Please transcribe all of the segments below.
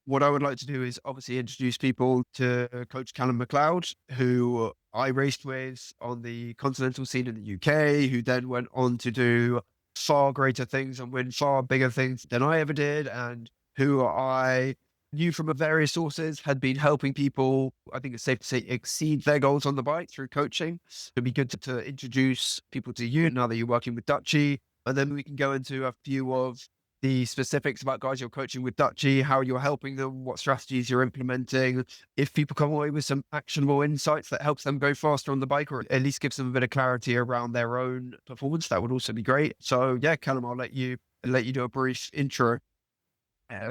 what I would like to do is obviously introduce people to Coach Callum Macleod, who I raced with on the continental scene in the UK, who then went on to do far greater things and win far bigger things than I ever did, and who I knew from various sources had been helping people, I think it's safe to say, exceed their goals on the bike through coaching. It'd be good to introduce people to you now that you're working with DUCHY, and then we can go into a few of the specifics about guys you're coaching with DUCHY, how you're helping them, what strategies you're implementing. If people come away with some actionable insights that helps them go faster on the bike, or at least gives them a bit of clarity around their own performance, that would also be great. So yeah, Callum, I'll let you do a brief intro.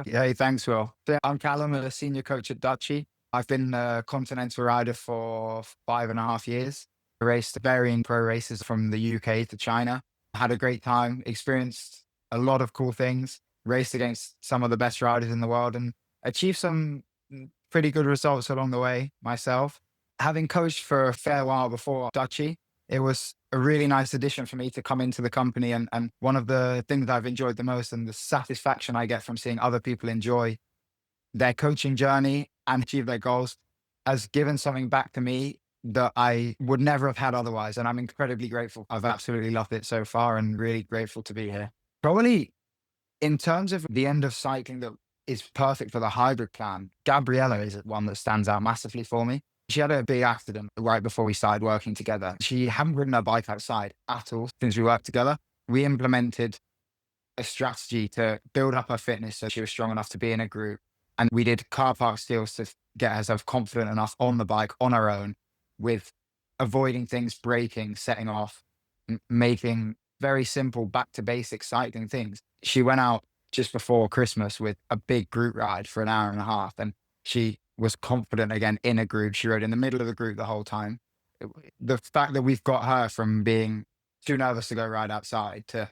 Hey, thanks, Will. So I'm Callum, a senior coach at DUCHY. I've been a continental rider for 5.5 years. I raced varying pro races from the UK to China. Had a great time, experienced a lot of cool things, raced against some of the best riders in the world, and achieved some pretty good results along the way myself. Having coached for a fair while before DUCHY, it was a really nice addition for me to come into the company. And one of the things that I've enjoyed the most and the satisfaction I get from seeing other people enjoy their coaching journey and achieve their goals has given something back to me that I would never have had otherwise. And I'm incredibly grateful. I've absolutely loved it so far and really grateful to be here. Probably in terms of the end of cycling that is perfect for the hybrid plan, Gabriella is one that stands out massively for me. She had a big accident right before we started working together. She hadn't ridden her bike outside at all since we worked together. We implemented a strategy to build up her fitness so she was strong enough to be in a group. And we did car park steals to get herself confident enough on the bike on her own, with avoiding things, braking, setting off, making very simple back to basic cycling things. She went out just before Christmas with a big group ride for an hour and a half, and she was confident again in a group. She rode in the middle of the group the whole time. The fact that we've got her from being too nervous to go ride outside to,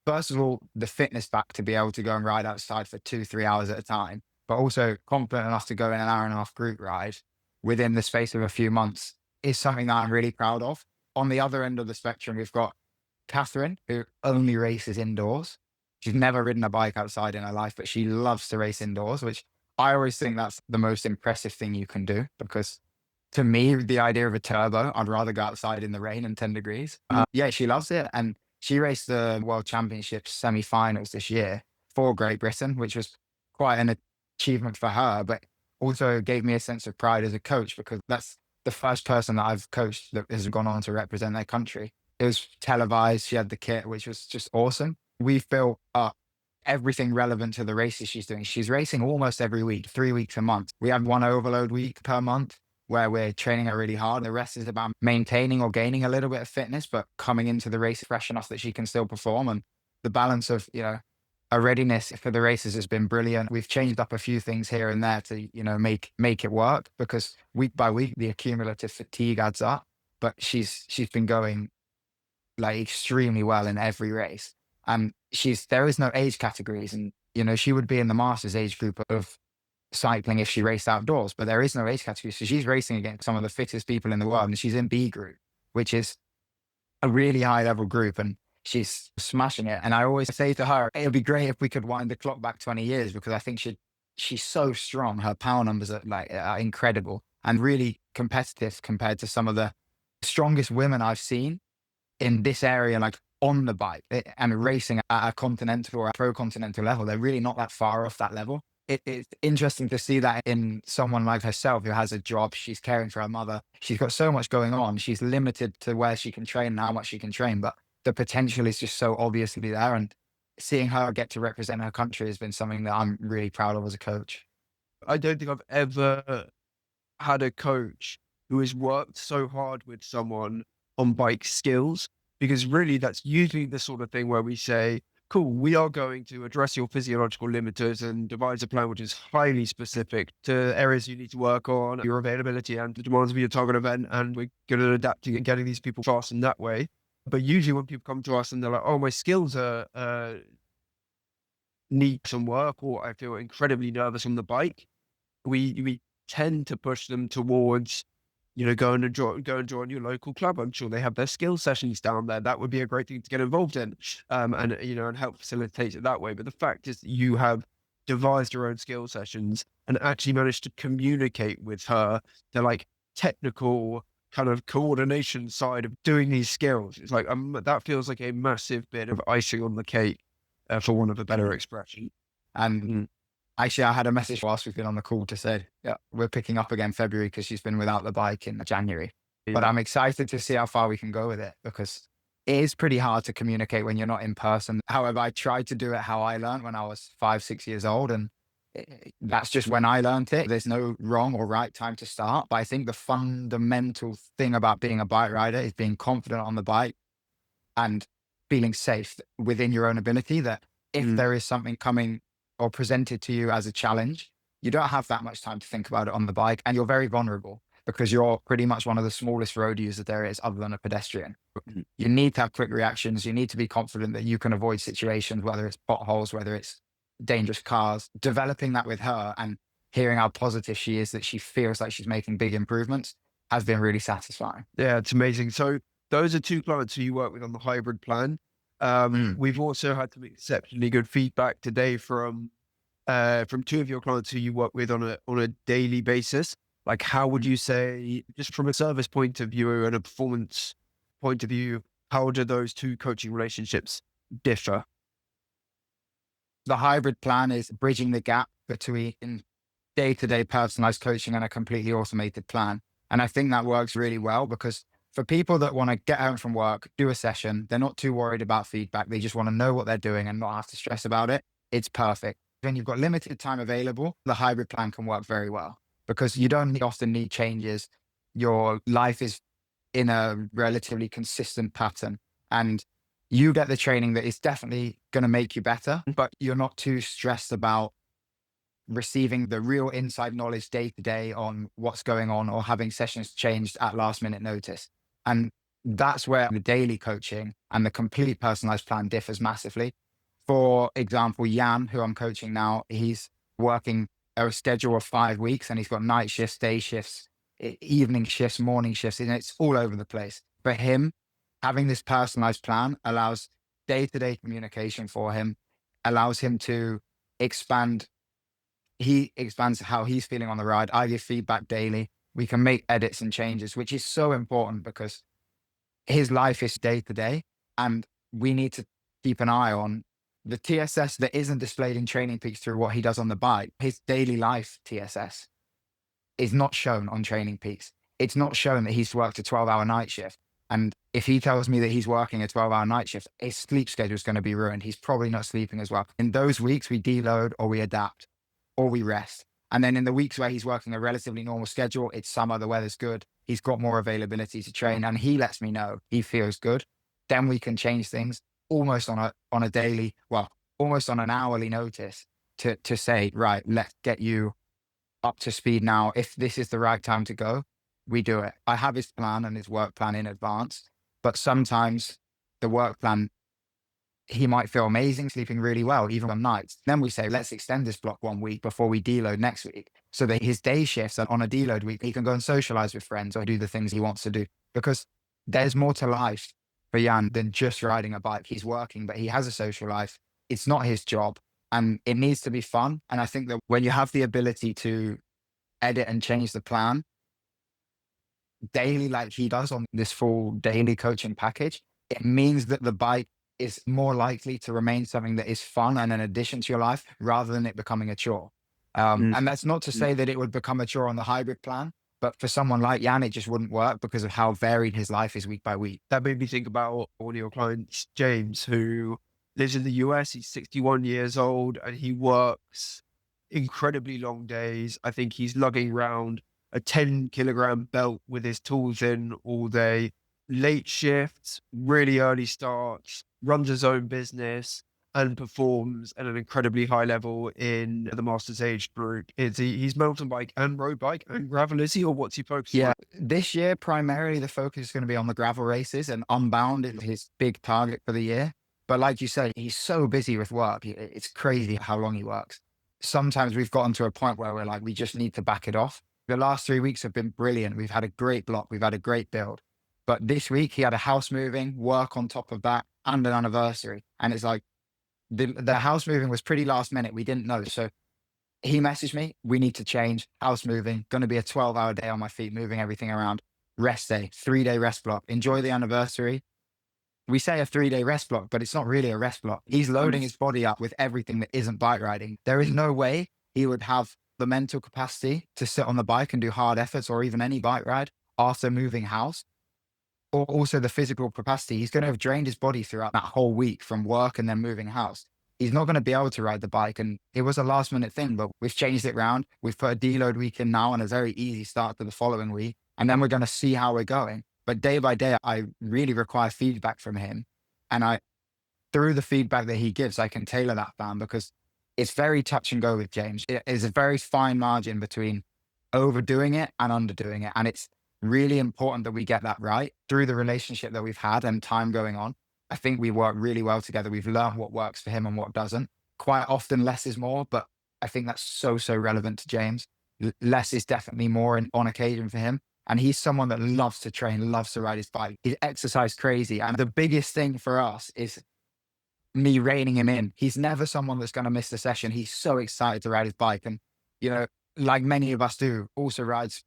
first of all, the fitness back to be able to go and ride outside for 2-3 hours at a time, but also confident enough to go in an hour and a half group ride within the space of a few months is something that I'm really proud of. On the other end of the spectrum, we've got Catherine, who only races indoors. She's never ridden a bike outside in her life, but she loves to race indoors, which I always think that's the most impressive thing you can do, because to me, the idea of a turbo, I'd rather go outside in the rain and 10 degrees. Yeah, she loves it. And she raced the World Championships semi-finals this year for Great Britain, which was quite an achievement for her, but also gave me a sense of pride as a coach, because that's the first person that I've coached that has gone on to represent their country. It was televised. She had the kit, which was just awesome. We've built up everything relevant to the races she's doing. She's racing almost every week, 3 weeks a month. We have one overload week per month where we're training her really hard. The rest is about maintaining or gaining a little bit of fitness, but coming into the race fresh enough that she can still perform. And the balance of, a readiness for the races has been brilliant. We've changed up a few things here and there to, make it work, because week by week, the accumulative fatigue adds up. But she's been going like extremely well in every race. And there is no age categories. And, she would be in the masters age group of cycling if she raced outdoors, but there is no age category. So she's racing against some of the fittest people in the world, and she's in B group, which is a really high level group, and she's smashing it. And I always say to her, it would be great if we could wind the clock back 20 years, because I think she's so strong. Her power numbers are incredible and really competitive compared to some of the strongest women I've seen in this area, like on the bike and racing at a continental or a pro continental level. They're really not that far off that level. It's interesting to see that in someone like herself who has a job. She's caring for her mother. She's got so much going on. She's limited to where she can train and how much she can train, but the potential is just so obviously there. And seeing her get to represent her country has been something that I'm really proud of as a coach. I don't think I've ever had a coach who has worked so hard with someone on bike skills, because really that's usually the sort of thing where we say, cool, we are going to address your physiological limiters and devise a plan which is highly specific to areas you need to work on, your availability and the demands of your target event, and we're good at adapting and getting these people fast in that way. But usually when people come to us and they're like, oh, my skills need some work, or I feel incredibly nervous on the bike, we tend to push them towards, go and join your local club. I'm sure they have their skill sessions down there. That would be a great thing to get involved in, and help facilitate it that way. But the fact is that you have devised her own skill sessions and actually managed to communicate with her the like technical kind of coordination side of doing these skills. It's like, that feels like a massive bit of icing on the cake, for want of a better expression. And actually, I had a message whilst we've been on the call to say, yeah, we're picking up again February because she's been without the bike in January. But I'm excited to see how far we can go with it, because it is pretty hard to communicate when you're not in person. However, I tried to do it how I learned when I was 5, 6 years old. And that's just when I learned it. There's no wrong or right time to start. But I think the fundamental thing about being a bike rider is being confident on the bike and feeling safe within your own ability, that if there is something coming or presented to you as a challenge, you don't have that much time to think about it on the bike, and you're very vulnerable because you're pretty much one of the smallest road users there is other than a pedestrian. You need to have quick reactions. You need to be confident that you can avoid situations, whether it's potholes, whether it's dangerous cars. Developing that with her and hearing how positive she is, that she feels like she's making big improvements, has been really satisfying. Yeah, it's amazing. So those are 2 clients who you work with on the hybrid plan. We've also had some exceptionally good feedback today from 2 of your clients who you work with on a daily basis. Like, how would you say, just from a service point of view and a performance point of view, how do those 2 coaching relationships differ? The hybrid plan is bridging the gap between day-to-day personalized coaching and a completely automated plan. And I think that works really well, because for people that want to get home from work, do a session, they're not too worried about feedback. They just want to know what they're doing and not have to stress about it. It's perfect. When you've got limited time available, the hybrid plan can work very well, because you don't often need changes. Your life is in a relatively consistent pattern, and you get the training that is definitely going to make you better, but you're not too stressed about receiving the real inside knowledge day to day on what's going on, or having sessions changed at last minute notice. And that's where the daily coaching and the complete personalized plan differs massively. For example, Jan, who I'm coaching now, he's working a schedule of 5 weeks, and he's got night shifts, day shifts, evening shifts, morning shifts, and it's all over the place. For him, having this personalized plan allows day-to-day communication for him, allows him to expand. He expands how he's feeling on the ride. I give feedback daily. We can make edits and changes, which is so important because his life is day to day, and we need to keep an eye on the TSS that isn't displayed in TrainingPeaks through what he does on the bike. His daily life TSS is not shown on TrainingPeaks. It's not shown that he's worked a 12-hour night shift. And if he tells me that he's working a 12-hour night shift, his sleep schedule is going to be ruined. He's probably not sleeping as well. In those weeks, we deload or we adapt or we rest. And then in the weeks where he's working a relatively normal schedule, it's summer, the weather's good, he's got more availability to train, and he lets me know he feels good. Then we can change things almost on a daily, well, almost on an hourly notice to say, right, let's get you up to speed now. If this is the right time to go, we do it. I have his plan and his work plan in advance, but sometimes the work plan, he might feel amazing, sleeping really well, even on nights. Then we say, let's extend this block 1 week before we deload next week, so that his day shifts on a deload week, he can go and socialize with friends or do the things he wants to do. Because there's more to life for Jan than just riding a bike. He's working, but he has a social life. It's not his job, and it needs to be fun. And I think that when you have the ability to edit and change the plan daily, like he does on this full daily coaching package, it means that the bike is more likely to remain something that is fun and an addition to your life rather than it becoming a chore. And that's not to say that it would become a chore on the hybrid plan, but for someone like Jan, it just wouldn't work because of how varied his life is week by week. That made me think about one of your clients, James, who lives in the US. He's 61 years old and he works incredibly long days. I think he's lugging around a 10-kilogram belt with his tools in all day, late shifts, really early starts, runs his own business, and performs at an incredibly high level in the Masters Age group. He's mountain bike and road bike and gravel, is he, or what's he focusing on? This year, primarily the focus is going to be on the gravel races, and Unbound is his big target for the year. But like you say, he's so busy with work. It's crazy how long he works. Sometimes we've gotten to a point where we're like, we just need to back it off. The last 3 weeks have been brilliant. We've had a great block. We've had a great build. But this week he had a house moving, work on top of that, and an anniversary. And it's like the house moving was pretty last minute. We didn't know. So he messaged me, we need to change, house moving, going to be a 12-hour day on my feet, moving everything around. Rest day, 3-day rest block, enjoy the anniversary. We say a 3-day rest block, but it's not really a rest block. He's loading his body up with everything that isn't bike riding. There is no way he would have the mental capacity to sit on the bike and do hard efforts or even any bike ride after moving house, or also the physical capacity. He's going to have drained his body throughout that whole week from work and then moving house. He's not going to be able to ride the bike. And it was a last minute thing, but we've changed it around. We've put a deload week in now and a very easy start to the following week. And then we're going to see how we're going. But day by day, I really require feedback from him. And through the feedback that he gives, I can tailor that plan, because it's very touch and go with James. It is a very fine margin between overdoing it and underdoing it. And it's really important that we get that right through the relationship that we've had and time going on. I think we work really well together. We've learned what works for him and what doesn't. Quite often less is more, but I think that's so relevant to James. Less is definitely more on occasion for him. And he's someone that loves to train, loves to ride his bike. He's exercise crazy. And the biggest thing for us is me reining him in. He's never someone that's going to miss the session. He's so excited to ride his bike. And, you know, like many of us do, also rides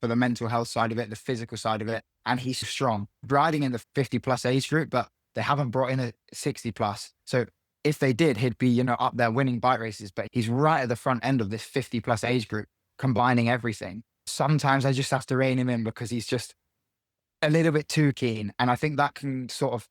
for the mental health side of it, the physical side of it. And he's strong, riding in the 50+ age group, but they haven't brought in a 60+. So if they did, he'd be, you know, up there winning bike races, but he's right at the front end of this 50+ age group, combining everything. Sometimes I just have to rein him in because he's just a little bit too keen. And I think that can sort of,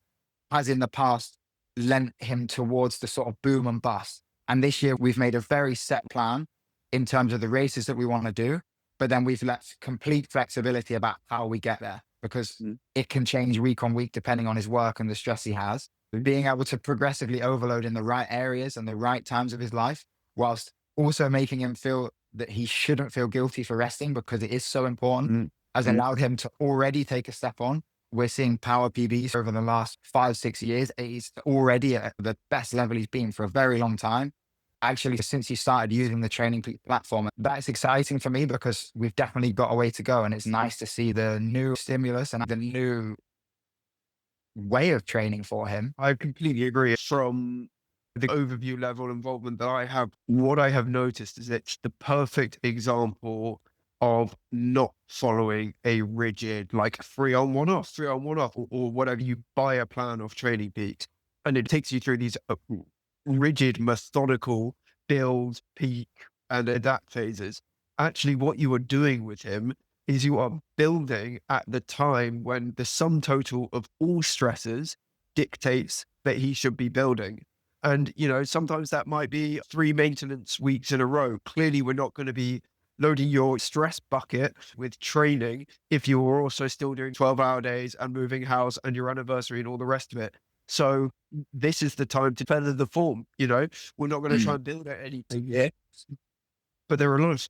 as in the past, lent him towards the sort of boom and bust. And this year we've made a very set plan in terms of the races that we want to do, but then we've left complete flexibility about how we get there, because it can change week on week depending on his work and the stress he has. Being able to progressively overload in the right areas and the right times of his life, whilst also making him feel that he shouldn't feel guilty for resting, because it is so important, has allowed him to already take a step on. We're seeing power PBs over the last 5-6 years. He's already at the best level he's been for a very long time. Actually, since he started using the TrainingPeaks platform, that's exciting for me because we've definitely got a way to go. And it's nice to see the new stimulus and the new way of training for him. I completely agree. From the overview level involvement that I have, what I have noticed is it's the perfect example of not following a rigid, like 3 on 1 off, 3 on 1 off, or whatever. You buy a plan of TrainingPeaks and it takes you through these rigid, methodical build, peak, and adapt phases. Actually, what you are doing with him is you are building at the time when the sum total of all stresses dictates that he should be building. And, you know, sometimes that might be 3 maintenance weeks in a row. Clearly, we're not going to be loading your stress bucket with training if you were also still doing 12-hour days and moving house and your anniversary and all the rest of it. So this is the time to feather the form. You know, we're not going to try and build at anything yet. But there are a lot of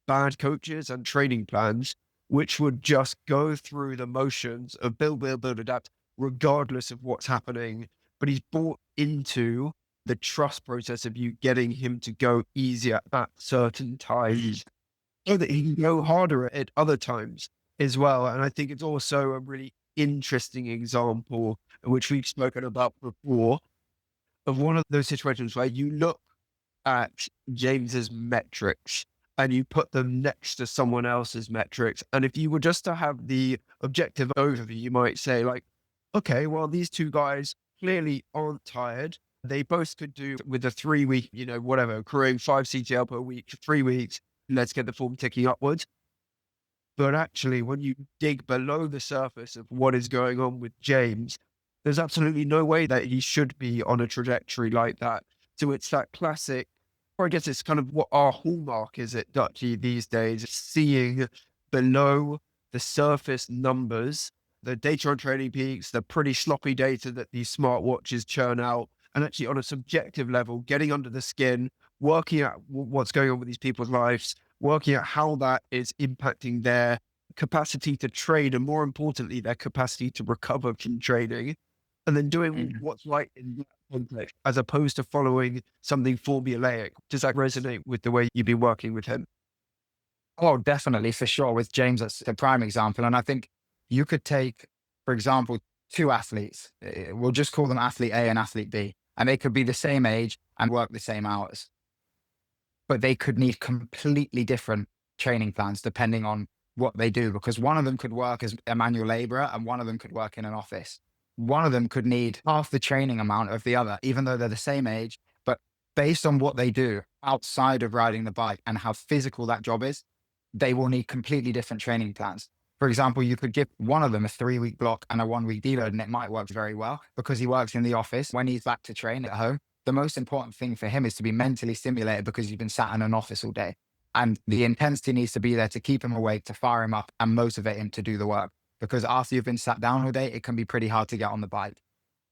bad coaches and training plans which would just go through the motions of build, adapt, regardless of what's happening. But he's bought into the trust process of you getting him to go easier at certain times so that he can go harder at other times as well. And I think it's also a really interesting example, which we've spoken about before, of one of those situations where you look at James's metrics and you put them next to someone else's metrics. And if you were just to have the objective overview, you might say like, okay, well, these two guys clearly aren't tired. They both could do with a 3-week, you know, whatever, accruing 5 CTL per week for 3 weeks. Let's get the form ticking upwards. But actually, when you dig below the surface of what is going on with James, there's absolutely no way that he should be on a trajectory like that. So it's that classic, or I guess it's kind of what our hallmark is at DUCHY these days, seeing below the surface numbers, the data on TrainingPeaks, the pretty sloppy data that these smartwatches churn out, and actually on a subjective level, getting under the skin, working out what's going on with these people's lives, working out how that is impacting their capacity to train, and more importantly, their capacity to recover from training, and then doing what's right in that context, as opposed to following something formulaic. Does that resonate with the way you've been working with him? Oh, definitely, for sure. With James, that's a prime example. And I think you could take, for example, 2 athletes. We'll just call them athlete A and athlete B. And they could be the same age and work the same hours. but they could need completely different training plans depending on what they do, because one of them could work as a manual laborer and one of them could work in an office. One of them could need half the training amount of the other, even though they're the same age, but based on what they do outside of riding the bike and how physical that job is, they will need completely different training plans. For example, you could give one of them a 3-week block and a 1-week deload, and it might work very well because he works in the office. When he's back to train at home, the most important thing for him is to be mentally stimulated because he's been sat in an office all day. And the intensity needs to be there to keep him awake, to fire him up and motivate him to do the work. Because after you've been sat down all day, it can be pretty hard to get on the bike.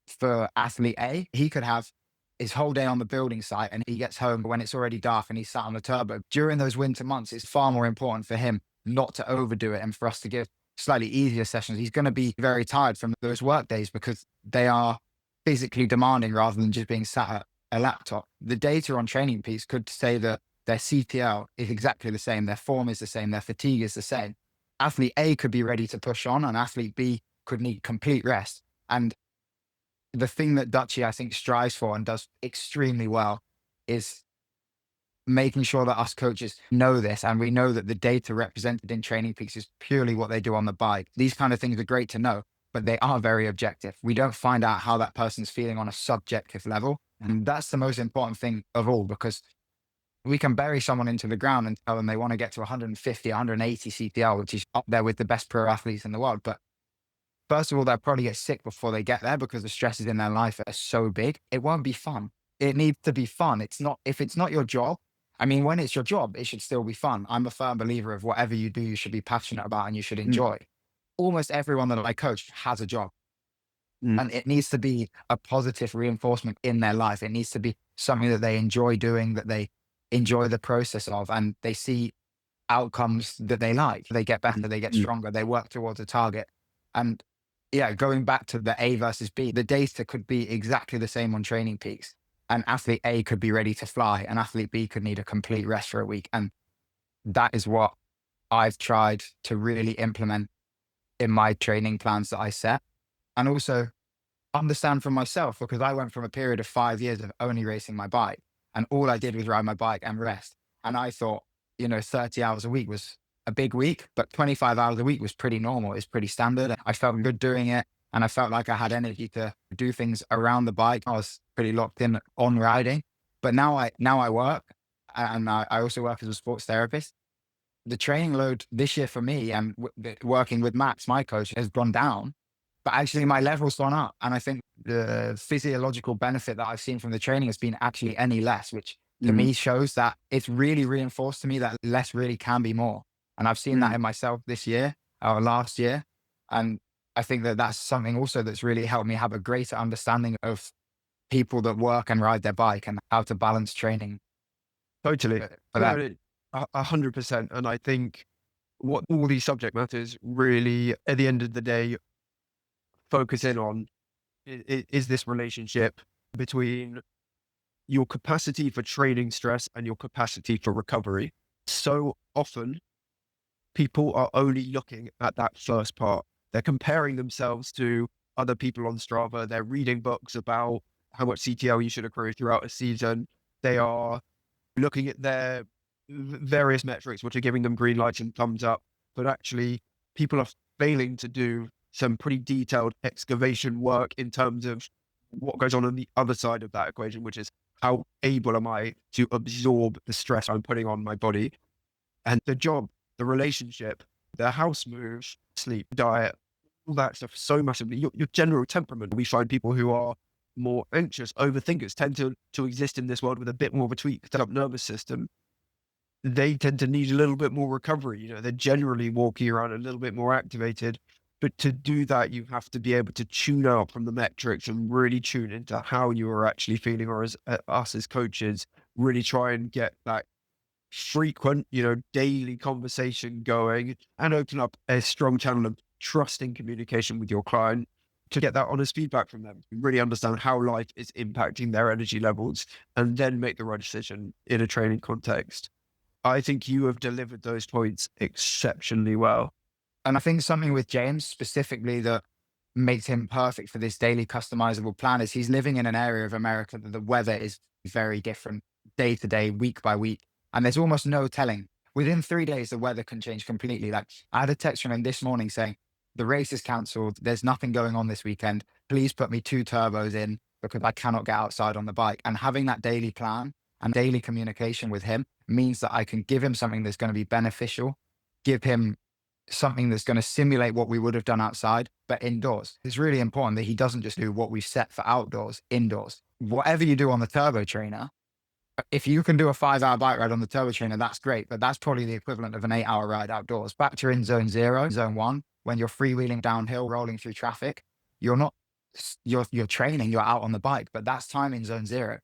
For athlete A, he could have his whole day on the building site and he gets home when it's already dark and he's sat on the turbo. During those winter months, it's far more important for him not to overdo it and for us to give slightly easier sessions. He's going to be very tired from those work days because they are physically demanding rather than just being sat at a laptop. The data on TrainingPeaks could say that their CTL is exactly the same, their form is the same, their fatigue is the same. Athlete A could be ready to push on and athlete B could need complete rest. And the thing that DUCHY, I think, strives for and does extremely well is making sure that us coaches know this, and we know that the data represented in TrainingPeaks is purely what they do on the bike. These kind of things are great to know, but they are very objective. We don't find out how that person's feeling on a subjective level. And that's the most important thing of all, because we can bury someone into the ground and tell them they want to get to 150, 180 CTL, which is up there with the best pro athletes in the world. But first of all, they'll probably get sick before they get there because the stresses in their life are so big. It won't be fun. It needs to be fun. If it's not your job, I mean, when it's your job, it should still be fun. I'm a firm believer of whatever you do, you should be passionate about and you should enjoy. Almost everyone that I coach has a job. And it needs to be a positive reinforcement in their life. It needs to be something that they enjoy doing, that they enjoy the process of, and they see outcomes that they like. They get better, they get stronger, they work towards a target. And yeah, going back to the A versus B, the data could be exactly the same on TrainingPeaks. And athlete A could be ready to fly and athlete B could need a complete rest for a week. And that is what I've tried to really implement in my training plans that I set. And also understand for myself, because I went from a period of 5 years of only racing my bike and all I did was ride my bike and rest. And I thought, 30 hours a week was a big week, but 25 hours a week was pretty normal. It's pretty standard. I felt good doing it. And I felt like I had energy to do things around the bike. I was pretty locked in on riding, but now I work, and I also work as a sports therapist. The training load this year for me and working with Max, my coach, has gone down, but actually my level's gone up. And I think the physiological benefit that I've seen from the training has been actually any less, which to me shows that it's really reinforced to me that less really can be more. And I've seen that in myself this year or last year. And I think that that's something also that's really helped me have a greater understanding of people that work and ride their bike and how to balance training. Totally. For that. No, 100%. And I think what all these subject matters really, at the end of the day, focus in on is this relationship between your capacity for training stress and your capacity for recovery. So often, people are only looking at that first part. They're comparing themselves to other people on Strava. They're reading books about how much CTL you should accrue throughout a season. They are looking at their various metrics, which are giving them green lights and thumbs up. But actually, people are failing to do some pretty detailed excavation work in terms of what goes on the other side of that equation, which is how able am I to absorb the stress I'm putting on my body, and the job, the relationship, the house move, sleep, diet, all that stuff so massively. Your general temperament. We find people who are more anxious, overthinkers, tend to exist in this world with a bit more of a tweaked up nervous system. They tend to need a little bit more recovery. They're generally walking around a little bit more activated. But to do that, you have to be able to tune out from the metrics and really tune into how you are actually feeling, or as us as coaches, really try and get that frequent, daily conversation going and open up a strong channel of trusting communication with your client to get that honest feedback from them, really understand how life is impacting their energy levels, and then make the right decision in a training context. I think you have delivered those points exceptionally well. And I think something with James specifically that makes him perfect for this daily customizable plan is he's living in an area of America that the weather is very different day to day, week by week. And there's almost no telling. Within 3 days, the weather can change completely. Like I had a text from him this morning saying, the race is cancelled. There's nothing going on this weekend. Please put me 2 turbos in because I cannot get outside on the bike. And having that daily plan and daily communication with him means that I can give him something that's going to be beneficial, give him something that's going to simulate what we would have done outside, but indoors. It's really important that he doesn't just do what we've set for outdoors, indoors. Whatever you do on the turbo trainer, if you can do a 5-hour bike ride on the turbo trainer, that's great, but that's probably the equivalent of an 8-hour ride outdoors. Factor in zone 0, zone 1, when you're freewheeling downhill, rolling through traffic, you're training, you're out on the bike, but that's time in zone 0.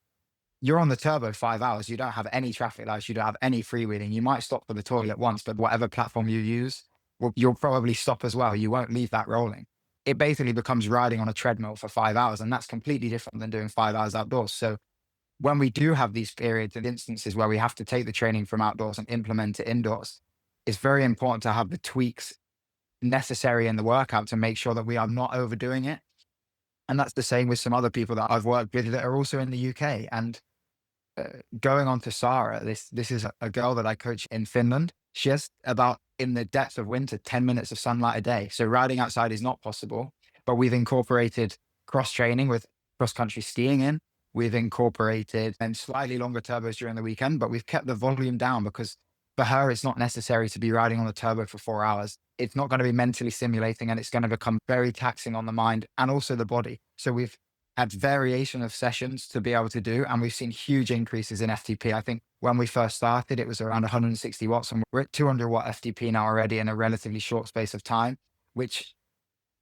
You're on the turbo 5 hours. You don't have any traffic lights. You don't have any freewheeling. You might stop for the toilet once, but whatever platform you use, well, you'll probably stop as well. You won't leave that rolling. It basically becomes riding on a treadmill for 5 hours. And that's completely different than doing 5 hours outdoors. So when we do have these periods and instances where we have to take the training from outdoors and implement it indoors, it's very important to have the tweaks necessary in the workout to make sure that we are not overdoing it. And that's the same with some other people that I've worked with that are also in the UK. And going on to Sarah, this is a girl that I coach in Finland. She has about, in the depths of winter, 10 minutes of sunlight a day. So riding outside is not possible, but we've incorporated cross training with cross country skiing in. We've incorporated and slightly longer turbos during the weekend, but we've kept the volume down because for her, it's not necessary to be riding on the turbo for 4 hours. It's not going to be mentally stimulating and it's going to become very taxing on the mind and also the body. So we've had variation of sessions to be able to do, and we've seen huge increases in FTP. I think when we first started, it was around 160 watts, and we're at 200 watt FTP now already in a relatively short space of time, which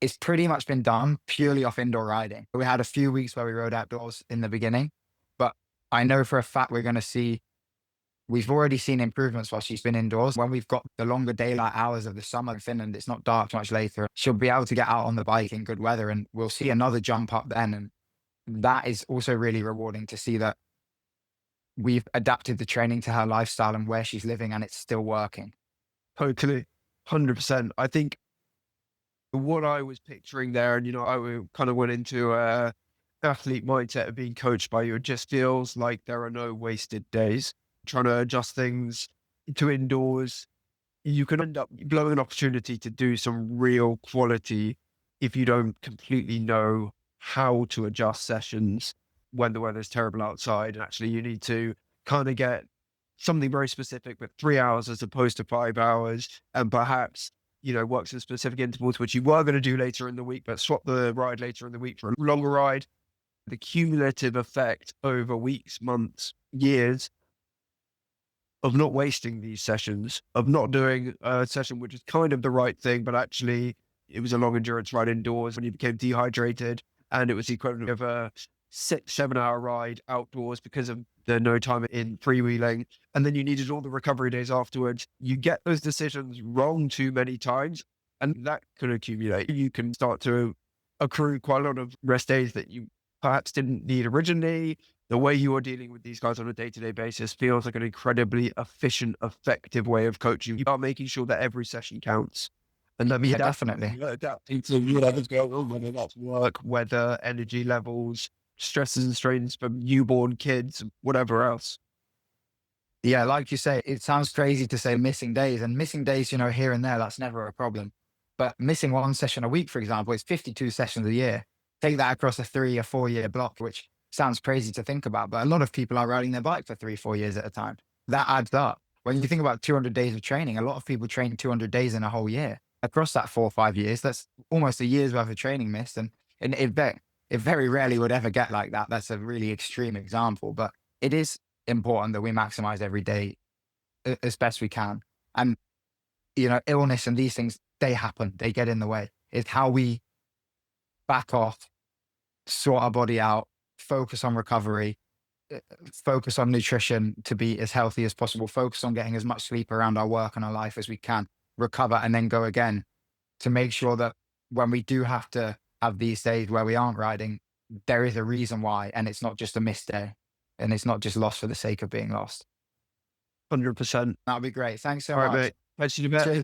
is pretty much been done purely off indoor riding. We had a few weeks where we rode outdoors in the beginning, but I know for a fact we've already seen improvements while she's been indoors. When we've got the longer daylight hours of the summer in Finland, it's not dark much later. She'll be able to get out on the bike in good weather, and we'll see another jump up then. And that is also really rewarding to see that we've adapted the training to her lifestyle and where she's living, and it's still working. Totally. 100%. I think what I was picturing there, and, I kind of went into athlete mindset of being coached by you. It just feels like there are no wasted days. Trying to adjust things to indoors, you can end up blowing an opportunity to do some real quality if you don't completely know how to adjust sessions when the weather's terrible outside. And actually, you need to kind of get something very specific with 3 hours as opposed to 5 hours, and perhaps, work some specific intervals, which you were going to do later in the week, but swap the ride later in the week for a longer ride. The cumulative effect over weeks, months, years of not wasting these sessions, of not doing a session which is kind of the right thing, but actually it was a long endurance ride indoors when you became dehydrated, and it was the equivalent of a 6-7 hour ride outdoors because of the no time in freewheeling, and then you needed all the recovery days afterwards. You get those decisions wrong too many times, and that can accumulate. You can start to accrue quite a lot of rest days that you perhaps didn't need originally. The way you are dealing with these guys on a day-to-day basis feels like an incredibly efficient, effective way of coaching. You are making sure that every session counts. And let me definitely adapting to whatever's going on, whether that's work, weather, energy levels, stresses and strains from newborn kids, whatever else. Yeah, like you say, it sounds crazy to say missing days, and missing days, here and there, that's never a problem. But missing one session a week, for example, is 52 sessions a year. Take that across a 3 or 4 year block, which sounds crazy to think about, but a lot of people are riding their bike for 3-4 years at a time. That adds up. When you think about 200 days of training, a lot of people train 200 days in a whole year. Across that 4 or 5 years, that's almost a year's worth of training missed. And it very rarely would ever get like that. That's a really extreme example, but it is important that we maximize every day as best we can. And, illness and these things, they happen, they get in the way. It's how we back off, sort our body out, focus on recovery, focus on nutrition to be as healthy as possible, focus on getting as much sleep around our work and our life as we can, recover and then go again, to make sure that when we do have to have these days where we aren't riding, there is a reason why, and it's not just a missed day, and it's not just lost for the sake of being lost. 100%. That'll be great. Thanks so All right, much. mate. Catch you in a bit. Cheers.